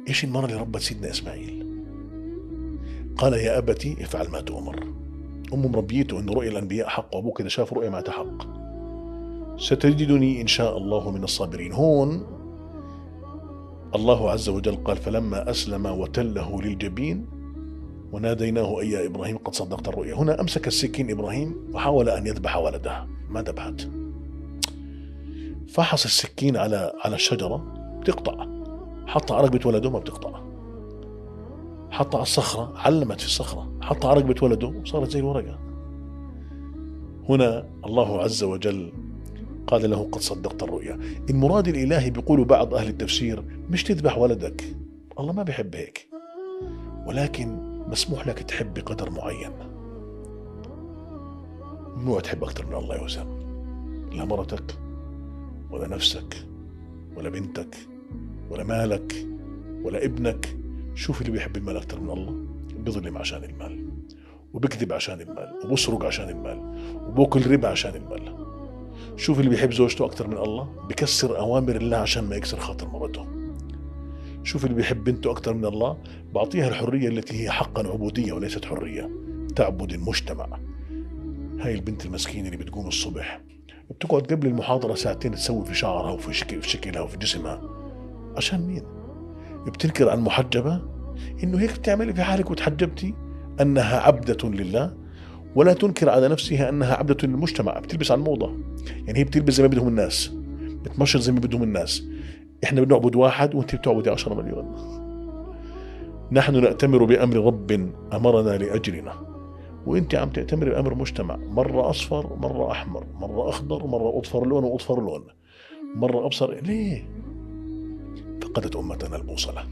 إيش المرأة اللي ربت سيدنا إسماعيل؟ قال يا أبتي افعل ما تؤمر. أمه مربيته إنه رؤيا الأنبياء حق، وأبوك إذا شاف رؤيا ما حق. ستجدني إن شاء الله من الصابرين. هون الله عز وجل قال فلما أسلم وتله للجبين وناديناه أي يا إبراهيم قد صدقت الرؤيا. هنا أمسك السكين إبراهيم وحاول أن يذبح ولدها، ما ذبحت. فحص السكين على الشجرة بتقطع، حط على رقبة ولده ما بتقطع. حط على الصخرة علمت في الصخرة، حط على رقبة ولده وصارت زي الورقة. هنا الله عز وجل قال له قد صدقت الرؤيا. المراد الإلهي بيقولوا بعض أهل التفسير مش تذبح ولدك، الله ما بيحب هيك، ولكن مسموح لك تحب بقدر معين. ممنوع تحب أكثر من الله يا وسام، لا مرتك ولا نفسك ولا بنتك ولا مالك ولا ابنك. شوف اللي بيحب المال أكثر من الله بيظلم عشان المال، وبكذب عشان المال، وبسرق عشان المال، وبوكل ربا عشان المال. شوف اللي بيحب زوجته أكثر من الله بكسر أوامر الله عشان ما يكسر خاطر مرته. شوف اللي بيحب بنته أكثر من الله بعطيها الحرية التي هي حقا عبودية وليست حرية، تعبد المجتمع. هاي البنت المسكينة اللي بتقوم الصبح بتقعد قبل المحاضرة ساعتين تسوي في شعرها وفي شكلها وفي جسمها عشان مين؟ بتنكر عن محجبة إنه هيك بتعملي في حالك وتحجبتي أنها عبدة لله، ولا تنكر على نفسها أنها عبدة للمجتمع. بتلبس عن موضة، يعني هي بتلبس زي ما بدهم الناس، بتمشر زي ما بدهم الناس. إحنا بنعبد واحد وأنت بتعبدي 10 مليون. نحن نأتمر بأمر رب أمرنا لأجلنا، وأنت عم تأتمر بأمر مجتمع، مرة أصفر مرة أحمر مرة أخضر مرة أصفر لون وأصفر لون مرة أبصر. ليه؟ فقدت أمتنا البوصلة.